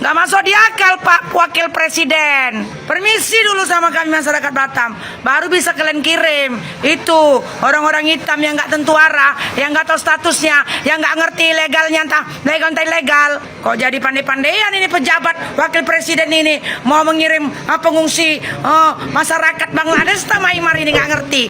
Nggak masuk di akal, Pak Wakil Presiden. Permisi dulu sama kami masyarakat Batam, baru bisa kalian kirim. Itu orang-orang hitam yang nggak tentu arah, yang nggak tahu statusnya, yang nggak ngerti legalnya, entah legal entah ilegal. Kok jadi pandai-pandaian ini pejabat Wakil Presiden ini mau mengirim pengungsi masyarakat Bangladesh sama Myanmar ini nggak ngerti.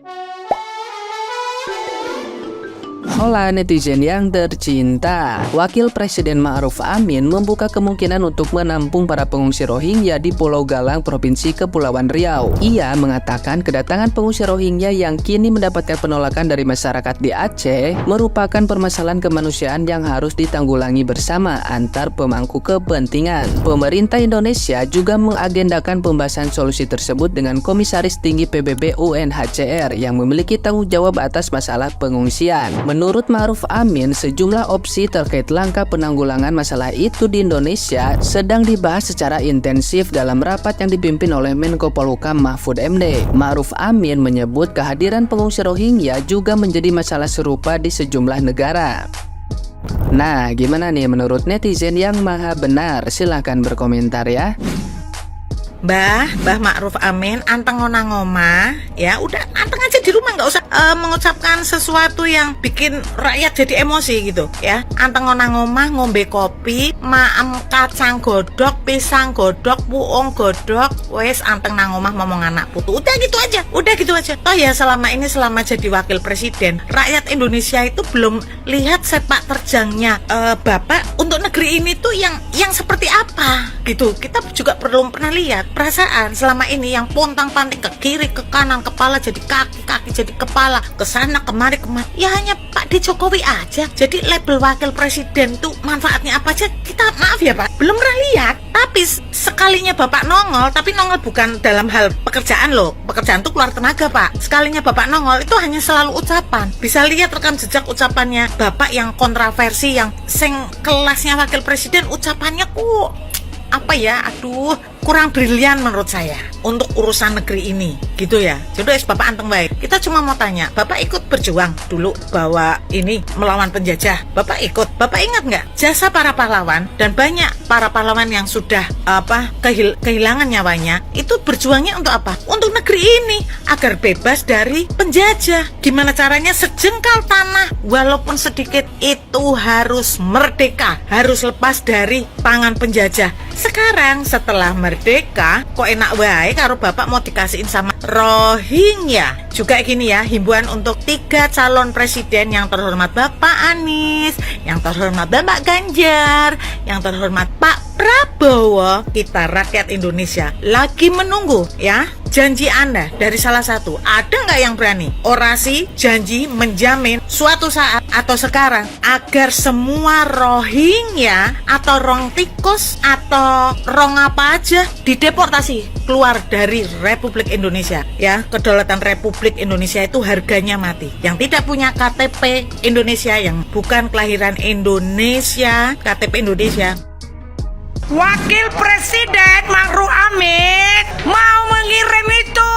Hola netizen yang tercinta, Wakil Presiden Ma'ruf Amin membuka kemungkinan untuk menampung para pengungsi Rohingya di Pulau Galang, Provinsi Kepulauan Riau. Ia mengatakan kedatangan pengungsi Rohingya yang kini mendapatkan penolakan dari masyarakat di Aceh merupakan permasalahan kemanusiaan yang harus ditanggulangi bersama antar pemangku kepentingan. Pemerintah Indonesia juga mengagendakan pembahasan solusi tersebut dengan Komisaris Tinggi PBB UNHCR yang memiliki tanggung jawab atas masalah pengungsian. Menurut Ma'ruf Amin, sejumlah opsi terkait langkah penanggulangan masalah itu di Indonesia sedang dibahas secara intensif dalam rapat yang dipimpin oleh Menko Polhukam Mahfud MD. Ma'ruf Amin menyebut kehadiran pengungsi Rohingya juga menjadi masalah serupa di sejumlah negara. Nah, gimana nih menurut netizen yang maha benar? Silahkan berkomentar ya. Mbah Ma'ruf Amin anteng ngoma ya, udah anteng aja di rumah, nggak usah mengucapkan sesuatu yang bikin rakyat jadi emosi gitu ya. Anteng ngoma, ngombe kopi, maem kacang godok, pisang godok, puung godok, wes anteng nang omah ngomong anak putu, udah gitu aja. Toh ya selama jadi wakil presiden, rakyat Indonesia itu belum lihat sepak terjangnya Bapak untuk negeri ini tuh yang seperti apa gitu. Kita juga belum pernah lihat. Perasaan selama ini yang pontang-panting ke kiri, ke kanan, kepala jadi kaki, kaki jadi kepala, ke sana kemari, ya hanya Pak Jokowi aja. Jadi label wakil presiden tuh manfaatnya apa aja, kita maaf ya Pak, belum pernah lihat. Tapi sekalinya Bapak nongol, tapi nongol bukan dalam hal pekerjaan loh. Pekerjaan tuh keluar tenaga Pak. Sekalinya Bapak nongol itu hanya selalu ucapan. Bisa lihat rekam jejak ucapannya Bapak yang kontroversi, yang kelasnya wakil presiden, ucapannya apa ya, kurang brilian menurut saya untuk urusan negeri ini gitu ya. Jadi Bapak anteng baik. Kita cuma mau tanya, Bapak ikut berjuang dulu bahwa ini melawan penjajah, Bapak ikut. Bapak ingat nggak jasa para pahlawan, dan banyak para pahlawan yang sudah kehilangan nyawanya itu berjuangnya untuk apa? Untuk negeri ini agar bebas dari penjajah. Gimana caranya? Sejengkal tanah walaupun sedikit itu harus merdeka, harus lepas dari tangan penjajah. Sekarang setelah merdeka kok enak wae karo Bapak mau dikasihin sama Rohingya. Juga gini ya, himbauan untuk 3 calon presiden yang terhormat Bapak Anies, yang terhormat Bapak Ganjar, yang terhormat Pak Prabowo. Kita rakyat Indonesia lagi menunggu ya janji Anda dari salah satu. Ada nggak yang berani orasi janji menjamin suatu saat atau sekarang agar semua Rohingya atau rong tikus atau rong apa aja dideportasi keluar dari Republik Indonesia ya. Kedaulatan Republik Indonesia itu harganya mati. Yang tidak punya KTP Indonesia, yang bukan kelahiran Indonesia, KTP Indonesia. Wakil Presiden Ma'ruf Amin mau mengirim itu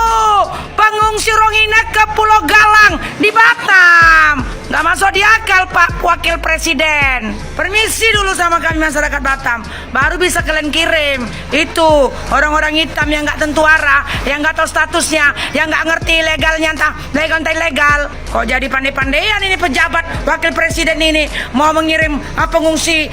pengungsi Rohingya ke Pulau Galang di Batam. Nggak masuk di akal, Pak Wakil Presiden. Permisi dulu sama kami masyarakat Batam, baru bisa kalian kirim. Itu orang-orang hitam yang nggak tentu arah, yang nggak tahu statusnya, yang nggak ngerti legalnya, entah legal entah ilegal. Kok jadi pandai-pandaian ini pejabat Wakil Presiden ini mau mengirim pengungsi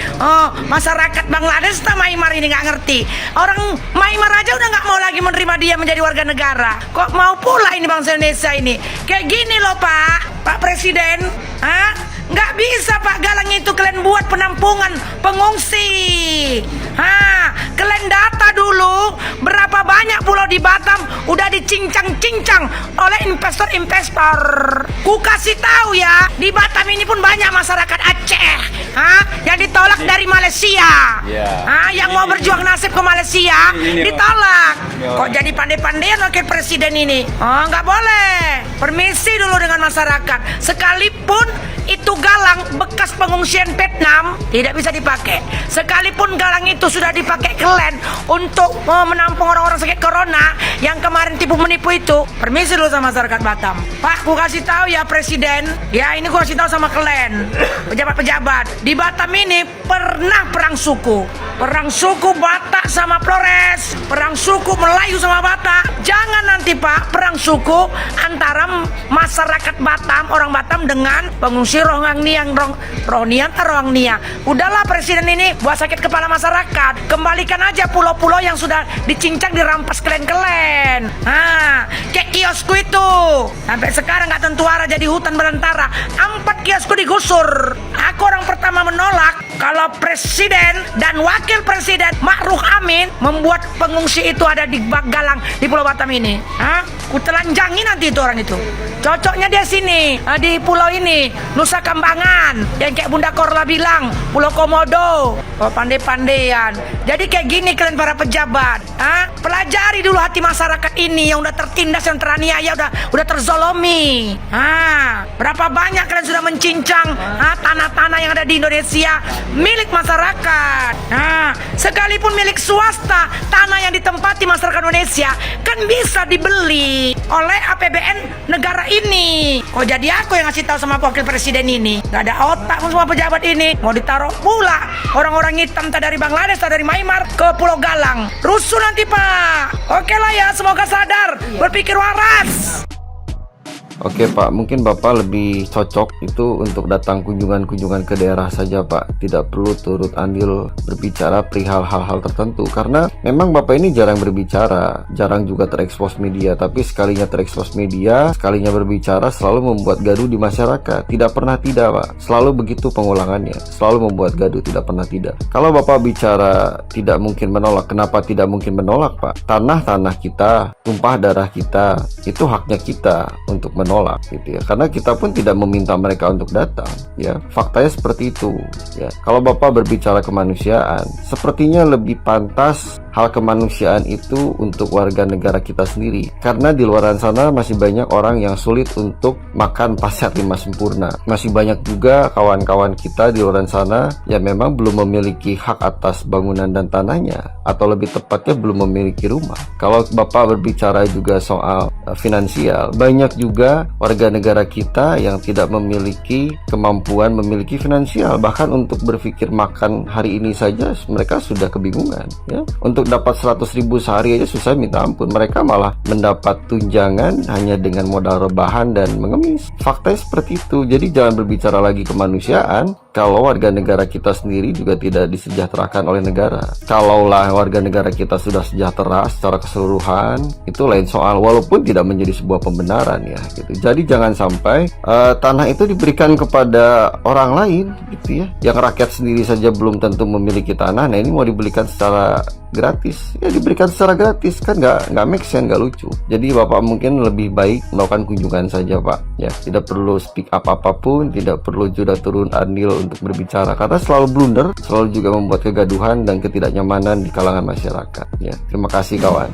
masyarakat Bangladesh sama Myanmar ini nggak ngerti. Orang Myanmar aja udah nggak mau lagi menerima dia menjadi warga negara. Kok mau pula ini bangsa Indonesia ini? Kayak gini loh Pak Presiden. Nggak bisa Pak Galang itu kalian buat penampungan pengungsi. Kalian data dulu berapa banyak pulau di Batam udah dicincang-cincang oleh investor-investor. Ku kasih tahu ya, di Batam ini pun banyak masyarakat Aceh yang ditolak dari Malaysia. Yang mau berjuang nasib ke Malaysia ditolak. Kok jadi pandai-pandaian wakil presiden ini? Nggak boleh. Permisi dulu dengan masyarakat. Sekalipun itu galang bekas pengungsian Vietnam tidak bisa dipakai. Sekalipun galang itu sudah dipakai kalian untuk menampung orang-orang sakit corona yang kemarin tipu menipu itu, permisi dulu sama masyarakat Batam. Pak, ku kasih tahu ya presiden, ya ini ku kasih tahu sama kalian pejabat-pejabat di Batam ini pernah perang suku suku Batak sama Flores, perang suku Melayu sama Batak. Jangan nanti Pak, perang suku antara masyarakat Batam, orang Batam dengan pengungsi Rohingya. Udahlah presiden ini buat sakit kepala masyarakat. Kembalikan aja pulau-pulau yang sudah dicincang, dirampas klan-klan. Kayak kiosku itu sampai sekarang nggak tentu arah, jadi hutan belantara. 4 kiosku digusur. Aku orang pertama menolak kalau presiden dan wakil presiden Ma'ruf Amin membuat pengungsi itu ada di Galang, di Pulau Batam ini. Ku telanjangi nanti itu orang itu. Cocoknya dia sini, di pulau ini, Nusa Kambangan, yang kayak Bunda Korla bilang, Pulau Komodo. Pandai-pandaian. Jadi kayak gini kalian para pejabat. Pelajari dulu hati masyarakat ini yang udah tertindas, yang teraniaya, udah terzolomi. Berapa banyak kalian sudah mencincang tanah-tanah yang ada di Indonesia milik masyarakat. Sekalipun milik swasta, tanah yang ditempati masyarakat Indonesia kan bisa dibeli oleh APBN negara ini. Kok jadi aku yang ngasih tahu sama wakil presiden ini? Gak ada otak semua pejabat ini. Mau ditaruh pula orang-orang hitam tak dari Bangladesh, tak dari Myanmar ke Pulau Galang. Rusuh nanti Pak. Oke lah ya, semoga sadar, berpikir waras. Oke Pak, mungkin Bapak lebih cocok itu untuk datang kunjungan-kunjungan ke daerah saja Pak. Tidak perlu turut andil berbicara perihal hal-hal tertentu. Karena memang Bapak ini jarang berbicara, jarang juga terekspos media. Tapi sekalinya terekspos media, sekalinya berbicara selalu membuat gaduh di masyarakat. Tidak pernah tidak Pak, selalu begitu pengulangannya. Selalu membuat gaduh, tidak pernah tidak. Kalau Bapak bicara tidak mungkin menolak, kenapa tidak mungkin menolak Pak? Tanah-tanah kita, tumpah darah kita, itu haknya kita untuk menolak gitu ya, karena kita pun tidak meminta mereka untuk datang ya, faktanya seperti itu ya. Kalau Bapak berbicara kemanusiaan, sepertinya lebih pantas hal kemanusiaan itu untuk warga negara kita sendiri, karena di luar sana masih banyak orang yang sulit untuk makan pasar 5 sempurna. Masih banyak juga kawan-kawan kita di luar sana yang memang belum memiliki hak atas bangunan dan tanahnya, atau lebih tepatnya belum memiliki rumah. Kalau Bapak berbicara juga soal finansial, banyak juga warga negara kita yang tidak memiliki kemampuan memiliki finansial, bahkan untuk berpikir makan hari ini saja mereka sudah kebingungan ya. Untuk dapat 100.000 sehari aja susah minta ampun, mereka malah mendapat tunjangan hanya dengan modal rebahan dan mengemis. Faktanya seperti itu. Jadi jangan berbicara lagi kemanusiaan kalau warga negara kita sendiri juga tidak disejahterakan oleh negara. Kalaulah warga negara kita sudah sejahtera secara keseluruhan, itu lain soal, walaupun tidak menjadi sebuah pembenaran ya gitu. Jadi jangan sampai tanah itu diberikan kepada orang lain gitu ya, yang rakyat sendiri saja belum tentu memiliki tanah. Nah ini mau diberikan secara gratis ya, diberikan secara gratis kan nggak make sense, nggak lucu. Jadi Bapak mungkin lebih baik melakukan kunjungan saja Pak ya, tidak perlu speak up apapun, tidak perlu juga turun andil untuk berbicara, karena selalu blunder, selalu juga membuat kegaduhan dan ketidaknyamanan di kalangan masyarakat ya. Terima kasih kawan.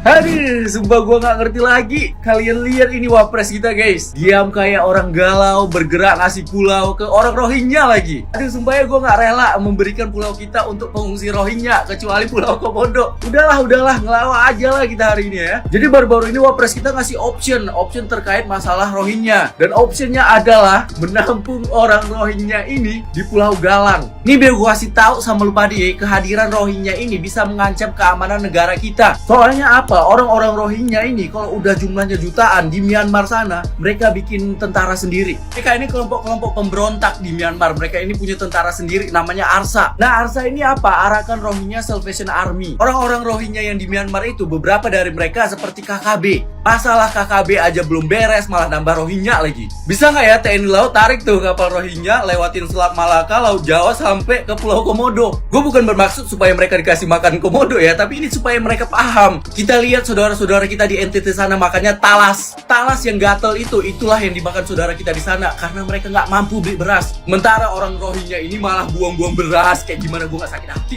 Aduh, sumpah gue gak ngerti lagi. Kalian lihat ini wapres kita guys, diam kayak orang galau, bergerak ngasih pulau ke orang Rohingya lagi. Aduh, sumpah ya gue gak rela memberikan pulau kita untuk pengungsi Rohingya, kecuali Pulau Komodo. Udahlah, ngelawa aja lah kita hari ini ya. Jadi baru-baru ini wapres kita ngasih option terkait masalah Rohingya. Dan optionnya adalah menampung orang Rohingya ini di Pulau Galang. Nih biar gue kasih tahu sama lu padi, kehadiran Rohingya ini bisa mengancam keamanan negara kita. Soalnya apa? Orang-orang Rohingya ini kalau udah jumlahnya jutaan di Myanmar sana, mereka bikin tentara sendiri. Mereka ini kelompok-kelompok pemberontak di Myanmar. Mereka ini punya tentara sendiri namanya ARSA. Nah, ARSA ini apa? Arakan Rohingya Salvation Army. Orang-orang Rohingya yang di Myanmar itu, beberapa dari mereka seperti KKB. Masalah KKB aja belum beres, malah nambah Rohingya lagi. Bisa nggak ya TNI Laut tarik tuh kapal Rohingya lewatin Selat Malaka, Laut Jawa sampai ke Pulau Komodo? Gue bukan bermaksud supaya mereka dikasih makan komodo ya, tapi ini supaya mereka paham. Kita lihat saudara-saudara kita di NTT sana makannya talas yang gatel itulah yang dimakan saudara kita di sana, karena mereka nggak mampu beli beras. Sementara orang Rohingya ini malah buang-buang beras, kayak gimana gue nggak sakit hati.